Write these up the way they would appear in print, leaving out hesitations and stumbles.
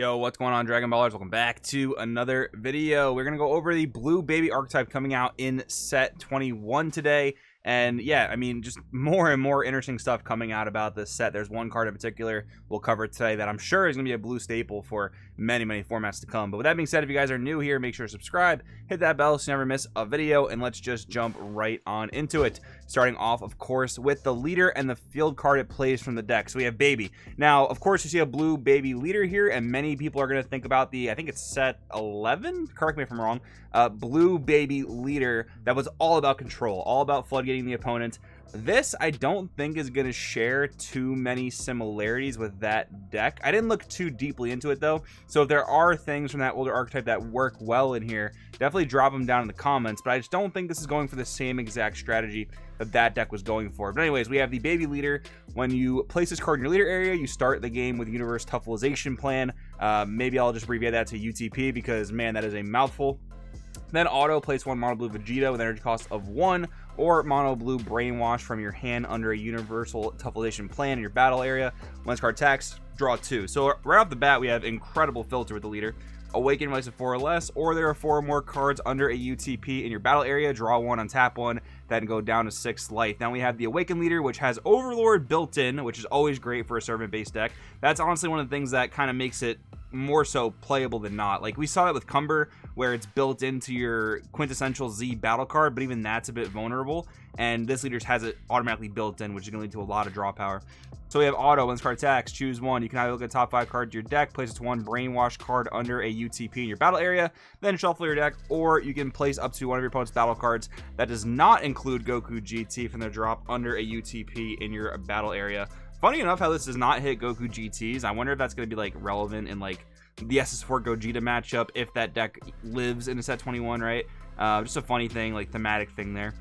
Yo, what's going on, Dragon Ballers? Welcome back to another video. We're gonna go over the blue baby archetype coming out in set 21 today. And yeah, I mean, just more and more interesting stuff coming out about this set. There's one card in particular we'll cover today that I'm sure is going to be a blue staple for many formats to come. But with that being said, if you guys are new here, make sure to subscribe, hit that bell so you never miss a video, and let's just jump right on into it. Starting off, of course, with the leader and the field card it plays from the deck. So we have Baby. Now, of course, you see a blue baby leader here, and many people are going to think about the, I think it's set 11? Correct me if I'm wrong. Blue baby leader that was all about control, all about floodgating the opponent. This I don't think is going to share too many similarities with that deck. I didn't look too deeply into it though, so if there are things from that older archetype that work well in here, definitely drop them down in the comments. But I just don't think this is going for the same exact strategy that deck was going for. But anyways, we have the baby leader. When you place this card in your leader area, you start the game with Universe Tuffleization Plan. Maybe I'll just abbreviate that to UTP because man, that is a mouthful. Then auto, place one mono blue Vegeta with energy cost of 1, or mono blue Brainwash from your hand under a Universal Tuffleization Plan in your battle area. When this card attacks, draw 2. So right off the bat, we have incredible filter with the leader. Awaken likes of 4 or less, or there are 4 or more cards under a UTP in your battle area. Draw 1, untap 1, then go down to 6 life. Then we have the Awaken leader, which has Overlord built in, which is always great for a servant-based deck. That's honestly one of the things that kind of makes it more so playable than not. Like we saw it with Cumber, where it's built into your quintessential Z battle card, but even that's a bit vulnerable, and this leader has it automatically built in, which is going to lead to a lot of draw power. So we have auto. When this card attacks, choose 1. You can either look at the top 5 cards of your deck, place it to 1 Brainwash card under a UTP in your battle area, then shuffle your deck, or you can place up to one of your opponent's battle cards that does not include Goku GT from their drop under a UTP in your battle area. Funny enough how this does not hit Goku GTs. I wonder if that's going to be like relevant in like the SS4 Gogeta matchup if that deck lives in a set 21, right? Just a funny thing, like thematic thing there.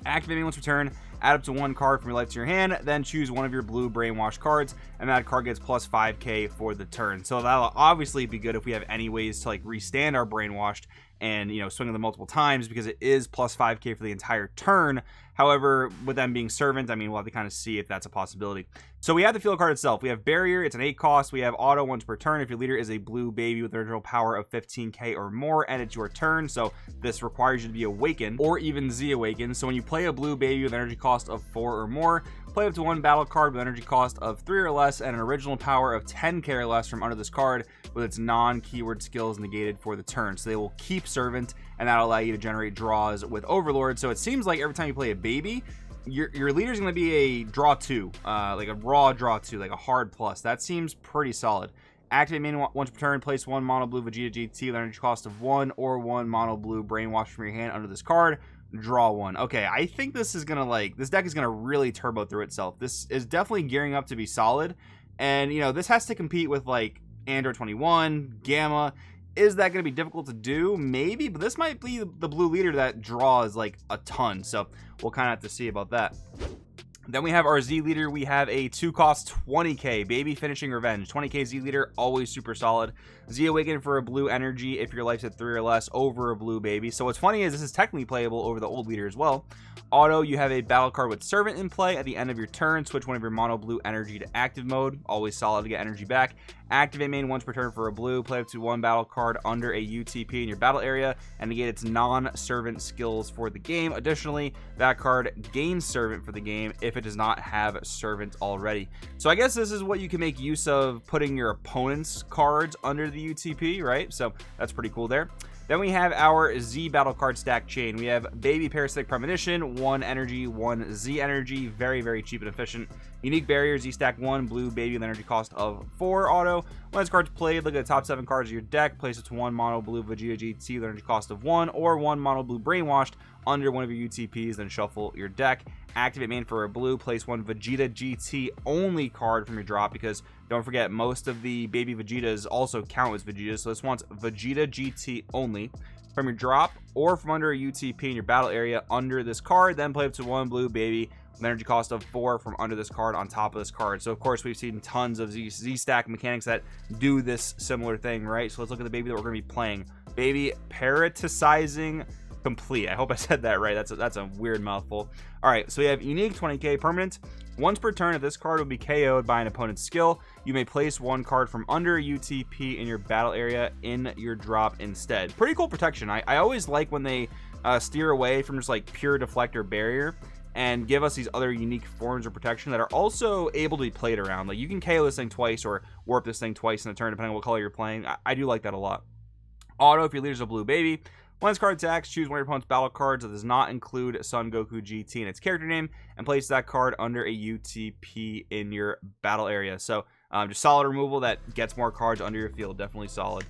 Activating once per turn, add up to 1 card from your life to your hand, then choose one of your blue Brainwash cards, and that card gets plus 5k for the turn. So that'll obviously be good if we have any ways to like restand our Brainwashed and, you know, swing them multiple times, because it is plus 5k for the entire turn. However, with them being servant, I mean, we'll have to kind of see if that's a possibility. So we have the field card itself. We have Barrier. It's an 8 cost. We have auto once per turn. If your leader is a blue baby with original power of 15k or more, and it's your turn. So this requires you to be awakened or even Z awakened. So when you play a blue baby with energy cost of 4 or more, play up to 1 battle card with energy cost of 3 or less and an original power of 10k or less from under this card with its non-keyword skills negated for the turn. So they will keep servant, and that'll allow you to generate draws with Overlord. So it seems like every time you play a baby, your leader is going to be a draw 2, like a raw draw 2, like a hard plus. That seems pretty solid. Activate main once per turn, place 1 mono blue Vegeta GT with energy cost of 1 or 1 mono blue Brainwash from your hand under this card. Draw 1. Okay, I think this is gonna this deck is gonna really turbo through itself. This is definitely gearing up to be solid, and you know, this has to compete with like Android 21, Gamma. Is that going to be difficult to do? Maybe, but this might be the blue leader that draws like a ton, so we'll kind of have to see about that. Then we have our Z leader. We have a 2 cost 20k baby finishing revenge. 20k Z leader, always super solid. Z awaken for a blue energy if your life's at 3 or less over a blue baby. So what's funny is this is technically playable over the old leader as well. Auto, you have a battle card with servant in play. At the end of your turn, switch one of your mono blue energy to active mode. Always solid to get energy back. Activate main once per turn for a blue. Play up to 1 battle card under a UTP in your battle area and negate its non-servant skills for the game. Additionally, that card gains servant for the game if it does not have servant already. So I guess this is what you can make use of, putting your opponent's cards under the UTP, right? So that's pretty cool there. Then we have our Z battle card stack chain. We have Baby Parasitic Premonition, 1 energy, 1 Z energy, very cheap and efficient. Unique Barrier, Z stack 1, blue baby with energy cost of 4 auto. When this card's played, look at the top 7 cards of your deck, place it to 1 mono blue Vegeta GT with energy cost of 1, or 1 mono blue Brainwashed under one of your UTPs, then shuffle your deck. Activate main for a blue, place 1 Vegeta GT only card from your drop, because don't forget, most of the baby Vegetas also count as Vegetas, so this wants Vegeta GT only from your drop or from under a UTP in your battle area under this card. Then play up to 1 blue baby with energy cost of 4 from under this card on top of this card. So of course we've seen tons of Z stack mechanics that do this similar thing, right? So let's look at the baby that we're going to be playing. Baby Parasitizing complete. I hope I said that right. That's a weird mouthful. All right, so we have unique 20k permanent. Once per turn, if this card would be KO'd by an opponent's skill, you may place one card from under a UTP in your battle area in your drop instead. Pretty cool protection. I always like when they steer away from just like pure deflector barrier and give us these other unique forms of protection that are also able to be played around. Like you can KO this thing twice or warp this thing twice in a turn depending on what color you're playing. I do like that a lot. Auto, if your leader's a blue baby, when this card attacks, choose one of your opponent's battle cards that does not include Son Goku GT in its character name and place that card under a UTP in your battle area. So just solid removal that gets more cards under your field. Definitely solid.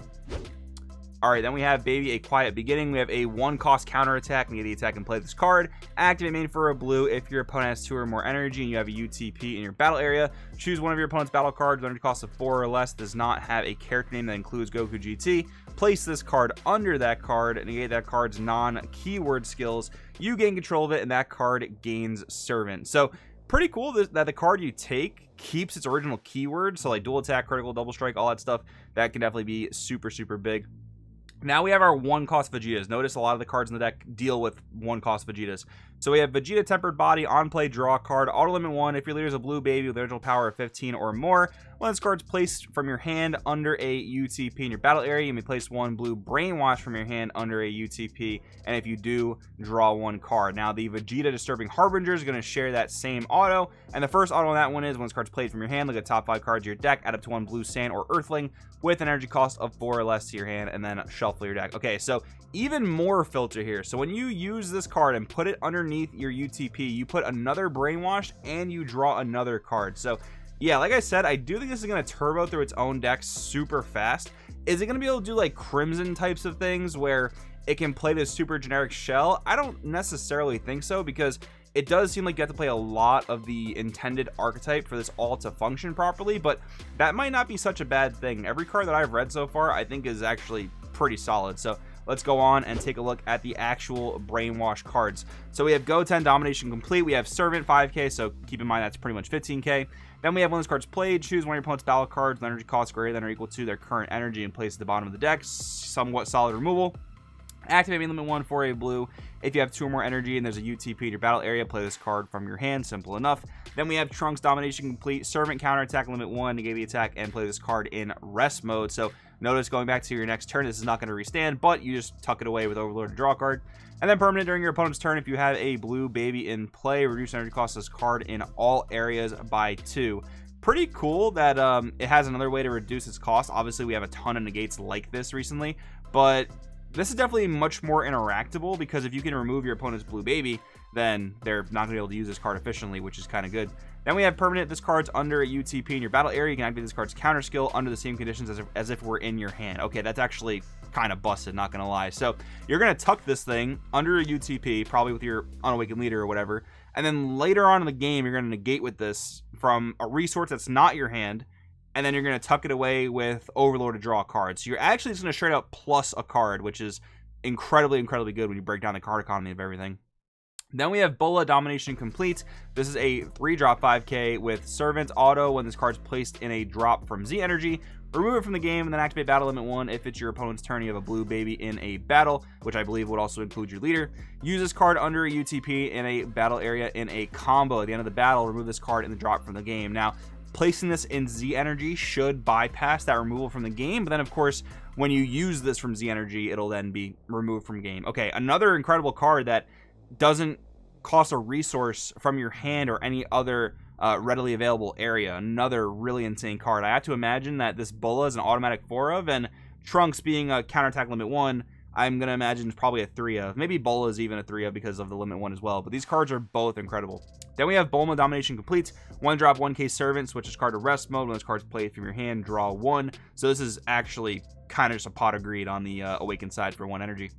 All right, then we have Baby A Quiet Beginning. We have a 1-cost counter attack. Negate the attack and play this card. Activate main for a blue. If your opponent has 2 or more energy and you have a UTP in your battle area, choose one of your opponent's battle cards with energy cost of 4 or less, does not have a character name that includes Goku GT. Place this card under that card. Negate that card's non-keyword skills. You gain control of it, and that card gains Servant. So pretty cool that the card you take keeps its original keyword. So like dual attack, critical, double strike, all that stuff. That can definitely be super, super big. Now we have our 1-cost Vegetas. Notice a lot of the cards in the deck deal with 1-cost Vegetas. So we have Vegeta Tempered Body, on play, draw a card, auto limit 1. If your leader is a blue baby with original power of 15 or more, when this card's placed from your hand under a UTP in your battle area, you may place 1 blue Brainwash from your hand under a UTP, and if you do, draw 1 card. Now the Vegeta Disturbing Harbinger is going to share that same auto, and the first auto on that one is when this card's played from your hand, look at the top 5 cards of your deck, add up to 1 blue Sand or Earthling with an energy cost of 4 or less to your hand, and then shuffle your deck. Okay, so even more filter here. So when you use this card and put it underneath your UTP, you put another Brainwash and you draw another card. So yeah, like I said, I do think this is going to turbo through its own deck super fast. Is it going to be able to do like Crimson types of things where it can play this super generic shell? I don't necessarily think so, because it does seem like you have to play a lot of the intended archetype for this all to function properly, but that might not be such a bad thing. Every card that I've read so far I think is actually pretty solid. So let's go on and take a look at the actual Brainwash cards. So we have Goten Domination Complete. We have Servant 5k, so keep in mind that's pretty much 15k. Then we have when this card's played, choose one of your opponent's battle cards with energy cost greater than or equal to their current energy and place at the bottom of the deck. Somewhat solid removal. Activate main limit 1 for a blue. If you have 2 or more energy and there's a UTP in your battle area, play this card from your hand. Simple enough. Then we have Trunks Domination Complete. Servant counter attack limit 1, negate the attack, and play this card in rest mode. So notice going back to your next turn, this is not going to restand, but you just tuck it away with Overlord to draw a card. And then permanent during your opponent's turn, if you have a blue baby in play, reduce energy cost of this card in all areas by 2. Pretty cool that it has another way to reduce its cost. Obviously, we have a ton of negates like this recently, but this is definitely much more interactable, because if you can remove your opponent's blue baby, then they're not going to be able to use this card efficiently, which is kind of good. Then we have permanent. This card's under a UTP in your battle area. You can activate this card's counter skill under the same conditions as if we're in your hand. Okay, that's actually kind of busted, not going to lie. So you're going to tuck this thing under a UTP, probably with your Unawakened Leader or whatever, and then later on in the game, you're going to negate with this from a resource that's not your hand, and then you're going to tuck it away with Overlord to draw a card. So you're actually just going to straight up plus a card, which is incredibly, incredibly good when you break down the card economy of everything. Then we have Bola Domination Complete. This is a 3-drop 5k with Servant auto. When this card's placed in a drop from Z Energy, remove it from the game and then activate battle limit 1. If it's your opponent's turn, you have a blue baby in a battle, which I believe would also include your leader. Use this card under a UTP in a battle area in a combo. At the end of the battle, remove this card in the drop from the game. Now, placing this in Z Energy should bypass that removal from the game, but then of course when you use this from Z Energy, it'll then be removed from game. Okay, another incredible card that doesn't cost a resource from your hand or any other readily available area. Another really insane card. I have to imagine that this Bola is an automatic 4 of, and Trunks being a counterattack limit 1, I'm going to imagine it's probably a 3 of. Maybe Bola is even a 3 of because of the limit 1 as well, but these cards are both incredible. Then we have Bulma Domination Complete. 1-drop 1k Servant, switch this card to rest mode. When this card's played from your hand, draw 1. So this is actually kind of just a pot of greed on the Awakened side for 1 energy.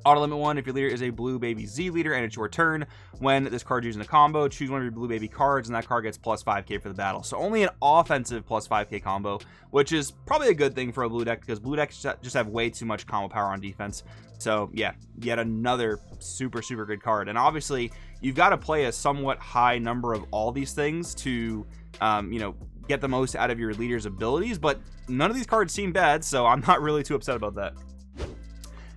Auto limit 1, if your leader is a blue baby Z leader and it's your turn, when this card's using a combo, choose one of your blue baby cards and that card gets plus 5k for the battle. So only an offensive plus 5k combo, which is probably a good thing for a blue deck, because blue decks just have way too much combo power on defense. So yeah, yet another super, super good card. And obviously, you've got to play a somewhat high number of all these things to, you know, get the most out of your leader's abilities, but none of these cards seem bad, so I'm not really too upset about that.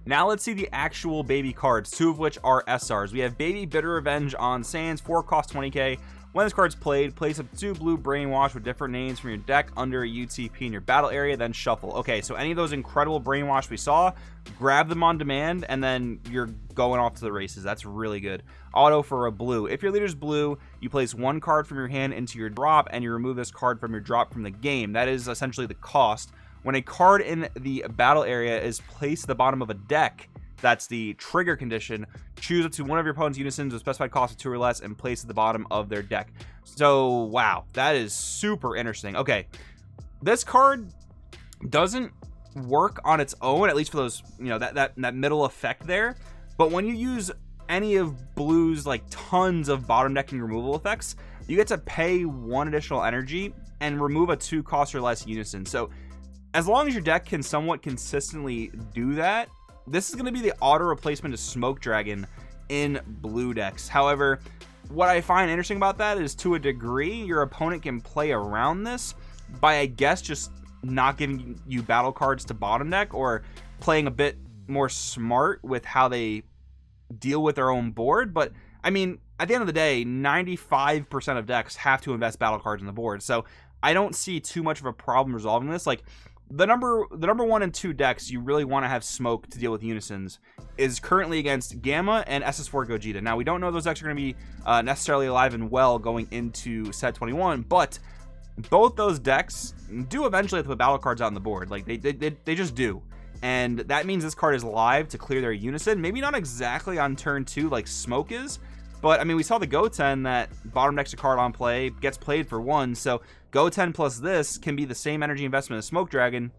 Now let's see the actual baby cards, 2 of which are SRs. We have Baby Bitter Revenge on Sands, 4 cost 20k. When this card's played, place up 2 blue Brainwash with different names from your deck under a UTP in your battle area, then shuffle. Okay, so any of those incredible Brainwash we saw, grab them on demand, and then you're going off to the races. That's really good. Auto for a blue. If your leader's blue, you place 1 card from your hand into your drop, and you remove this card from your drop from the game. That is essentially the cost. When a card in the battle area is placed at the bottom of a deck, that's the trigger condition. Choose up to one of your opponent's unisons with specified cost of 2 or less and place at the bottom of their deck. So, wow, that is super interesting. Okay, this card doesn't work on its own, at least for those, you know, that middle effect there. But when you use any of blue's like tons of bottom decking removal effects, you get to pay 1 additional energy and remove a 2 cost or less unison. So, as long as your deck can somewhat consistently do that, this is going to be the auto replacement of Smoke Dragon in blue decks. However, what I find interesting about that is, to a degree, your opponent can play around this by, I guess, just not giving you battle cards to bottom deck, or playing a bit more smart with how they deal with their own board. But I mean, at the end of the day, 95% of decks have to invest battle cards on the board, so I don't see too much of a problem resolving this. Like, the number 1 and 2 decks you really want to have smoke to deal with unisons is currently against Gamma and SS4 Gogeta. Now, we don't know those decks are going to be necessarily alive and well going into set 21, but both those decks do eventually have to put battle cards out on the board. Like, they just do. And that means this card is live to clear their unison. Maybe not exactly on turn 2 like Smoke is, but I mean, we saw the Goten that bottom decks a card on play, gets played for 1, so Goten plus this can be the same energy investment as Smoke Dragon,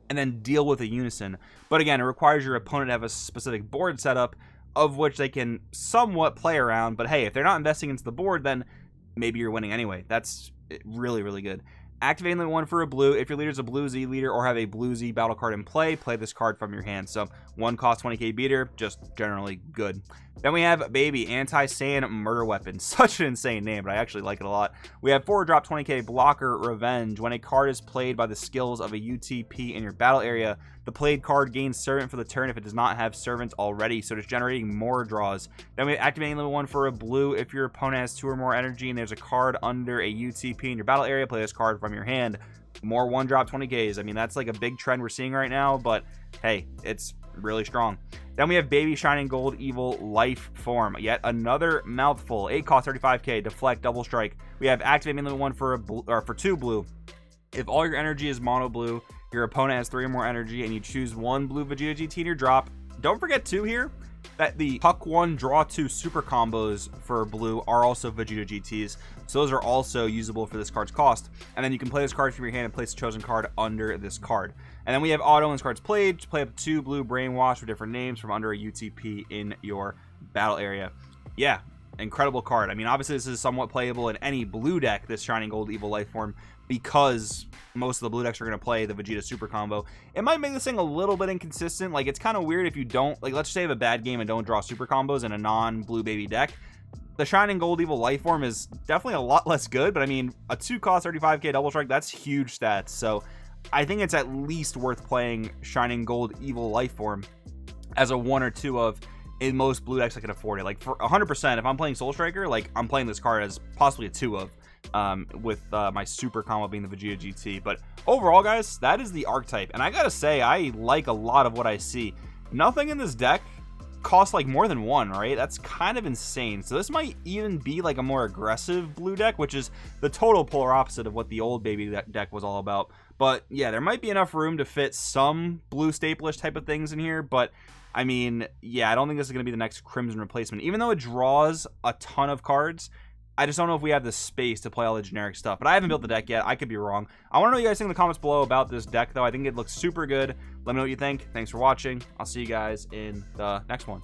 and then deal with a unison. But again, it requires your opponent to have a specific board setup of which they can somewhat play around. But hey, if they're not investing into the board, then maybe you're winning anyway. That's really, really good. Activate only 1 for a blue. If your leader's a blue Z leader or have a blue Z battle card in play this card from your hand. So 1 cost 20k beater, just generally good. Then we have Baby Anti-Saiyan Murder Weapon. Such an insane name, but I actually like it a lot. We have 4 drop 20k blocker Revenge. When a card is played by the skills of a UTP in your battle area, the played card gains Servant for the turn if it does not have Servant already, so it's generating more draws. Then we have activating level 1 for a blue. If your opponent has 2 or more energy and there's a card under a UTP in your battle area, play this card from your hand. More 1 drop 20ks. I mean, that's like a big trend we're seeing right now, but hey, it's really strong. Then we have Baby Shining Gold Evil Life Form. Yet another mouthful. 8 cost 35k. Deflect, double strike. We have activating level 1 for a blue, or for 2 blue. If all your energy is mono blue, your opponent has 3 or more energy, and you choose 1 blue Vegeta GT in your drop. Don't forget too here that the Puck 1 Draw 2 super combos for blue are also Vegeta GTs, so those are also usable for this card's cost. And then you can play this card from your hand and place a chosen card under this card. And then we have auto when this card's played. Just play up 2 blue Brainwash with different names from under a UTP in your battle area. Yeah, incredible card. I mean, obviously this is somewhat playable in any blue deck, this Shining Gold Evil Life Form, because most of the blue decks are going to play the Vegeta super combo. It might make this thing a little bit inconsistent. Like, it's kind of weird if you don't, like, let's say you have a bad game and don't draw super combos in a non-blue baby deck. The Shining Gold Evil Life Form is definitely a lot less good, but I mean, a 2 cost 35k double strike, that's huge stats. So I think it's at least worth playing Shining Gold Evil Life Form as a 1 or 2 of in most blue decks I can afford it. Like, for 100%, if I'm playing Soul Striker, like, I'm playing this card as possibly a 2 of, with my super combo being the Vegeta GT. But overall, guys, that is the archetype, and I gotta say, I like a lot of what I see. Nothing in this deck costs like more than 1, right? That's kind of insane. So this might even be like a more aggressive blue deck, which is the total polar opposite of what the old baby deck was all about. But yeah, there might be enough room to fit some blue staple-ish type of things in here, but I mean, yeah, I don't think this is going to be the next Crimson replacement. Even though it draws a ton of cards, I just don't know if we have the space to play all the generic stuff. But I haven't built the deck yet. I could be wrong. I want to know what you guys think in the comments below about this deck, though. I think it looks super good. Let me know what you think. Thanks for watching. I'll see you guys in the next one.